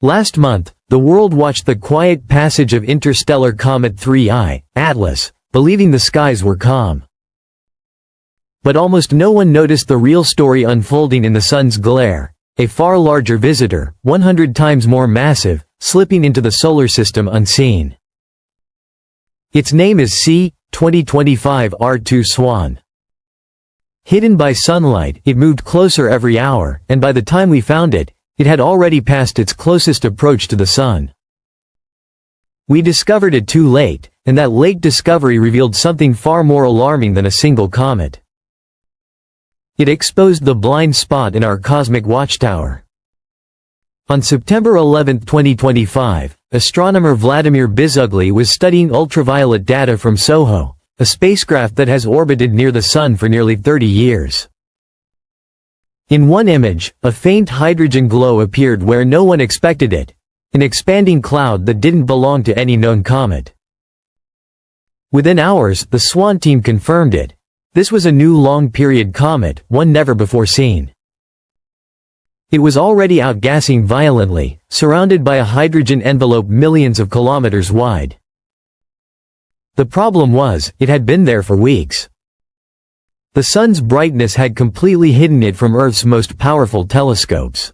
Last month, the world watched the quiet passage of interstellar comet 3I, Atlas, believing the skies were calm. But almost no one noticed the real story unfolding in the sun's glare, a far larger visitor, 100 times more massive, slipping into the solar system unseen. Its name is C-2025 R2 SWAN. Hidden by sunlight, it moved closer every hour, and by the time we found it, it had already passed its closest approach to the Sun. We discovered it too late, and that late discovery revealed something far more alarming than a single comet. It exposed the blind spot in our cosmic watchtower. On September 11, 2025, astronomer Vladimir Bizugly was studying ultraviolet data from SOHO, a spacecraft that has orbited near the Sun for nearly 30 years. In one image, a faint hydrogen glow appeared where no one expected it, an expanding cloud that didn't belong to any known comet. Within hours, the SWAN team confirmed it. This was a new long-period comet, one never before seen. It was already outgassing violently, surrounded by a hydrogen envelope millions of kilometers wide. The problem was, it had been there for weeks. The Sun's brightness had completely hidden it from Earth's most powerful telescopes.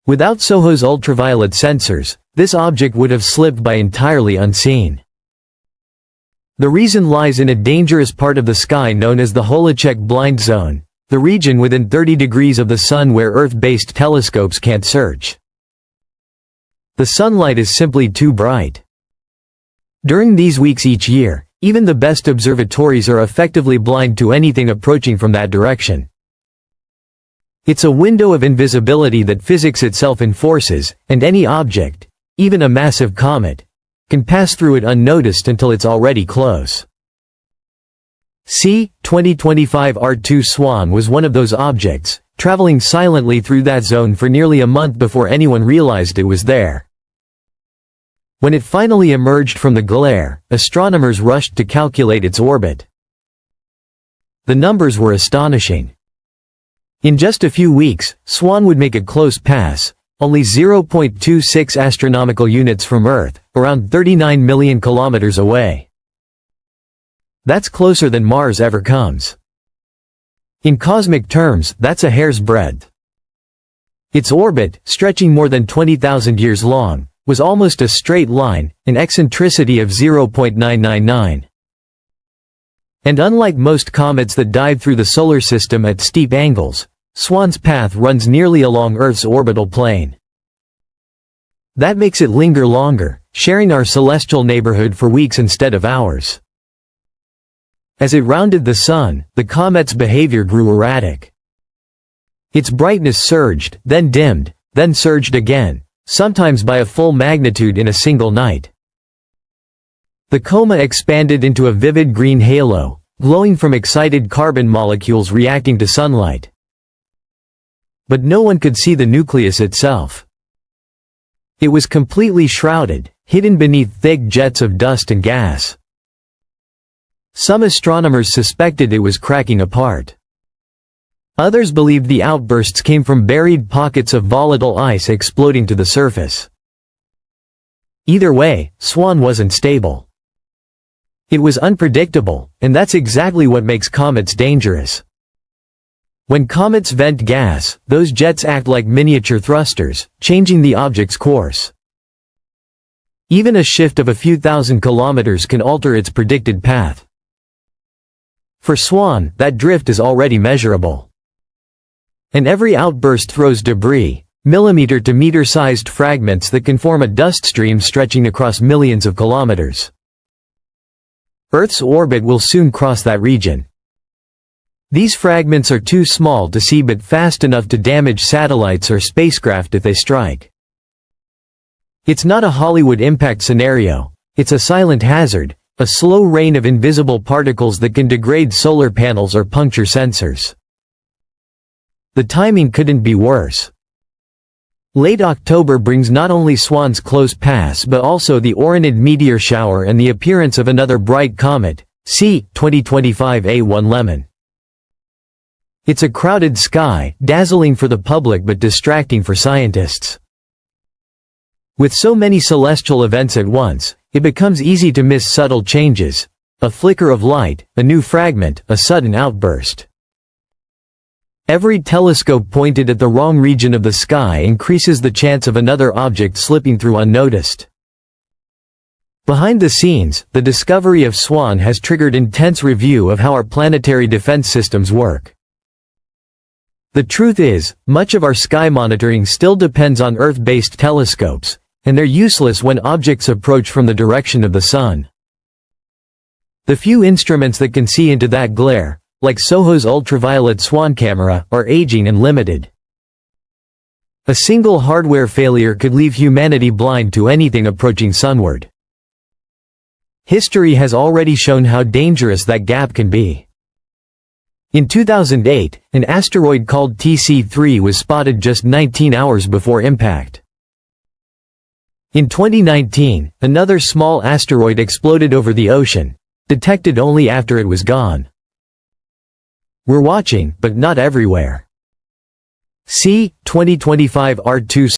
Without SOHO's ultraviolet sensors, this object would have slipped by entirely unseen. The reason lies in a dangerous part of the sky known as the Holochek blind zone, the region within 30 degrees of the Sun where Earth-based telescopes can't search. The sunlight is simply too bright. During these weeks each year, even the best observatories are effectively blind to anything approaching from that direction. It's a window of invisibility that physics itself enforces, and any object, even a massive comet, can pass through it unnoticed until it's already close. C-2025 R2 SWAN was one of those objects, traveling silently through that zone for nearly a month before anyone realized it was there. When it finally emerged from the glare, astronomers rushed to calculate its orbit. The numbers were astonishing. In just a few weeks, SWAN would make a close pass, only 0.26 astronomical units from Earth, around 39 million kilometers away. That's closer than Mars ever comes. In cosmic terms, that's a hair's breadth. Its orbit, stretching more than 20,000 years long, was almost a straight line, an eccentricity of 0.999. And unlike most comets that dive through the solar system at steep angles, SWAN's path runs nearly along Earth's orbital plane. That makes it linger longer, sharing our celestial neighborhood for weeks instead of hours. As it rounded the Sun, the comet's behavior grew erratic. Its brightness surged, then dimmed, then surged again, sometimes by a full magnitude in a single night. The coma expanded into a vivid green halo, glowing from excited carbon molecules reacting to sunlight. But no one could see the nucleus itself. It was completely shrouded, hidden beneath thick jets of dust and gas. Some astronomers suspected it was cracking apart. Others believed the outbursts came from buried pockets of volatile ice exploding to the surface. Either way, SWAN wasn't stable. It was unpredictable, and that's exactly what makes comets dangerous. When comets vent gas, those jets act like miniature thrusters, changing the object's course. Even a shift of a few thousand kilometers can alter its predicted path. For SWAN, that drift is already measurable. And every outburst throws debris, millimeter to meter-sized fragments that can form a dust stream stretching across millions of kilometers. Earth's orbit will soon cross that region. These fragments are too small to see but fast enough to damage satellites or spacecraft if they strike. It's not a Hollywood impact scenario, it's a silent hazard, a slow rain of invisible particles that can degrade solar panels or puncture sensors. The timing couldn't be worse. Late October brings not only SWAN's close pass but also the Orionid meteor shower and the appearance of another bright comet, C-2025 A1 Lemon. It's a crowded sky, dazzling for the public but distracting for scientists. With so many celestial events at once, it becomes easy to miss subtle changes. A flicker of light, a new fragment, a sudden outburst. Every telescope pointed at the wrong region of the sky increases the chance of another object slipping through unnoticed. Behind the scenes, the discovery of SWAN has triggered intense review of how our planetary defense systems work. The truth is, much of our sky monitoring still depends on Earth-based telescopes, and they're useless when objects approach from the direction of the Sun. The few instruments that can see into that glare, like SOHO's ultraviolet SWAN camera, are aging and limited. A single hardware failure could leave humanity blind to anything approaching sunward. History has already shown how dangerous that gap can be. In 2008, an asteroid called TC3 was spotted just 19 hours before impact. In 2019, another small asteroid exploded over the ocean, detected only after it was gone. We're watching, but not everywhere. See 2025 Art 2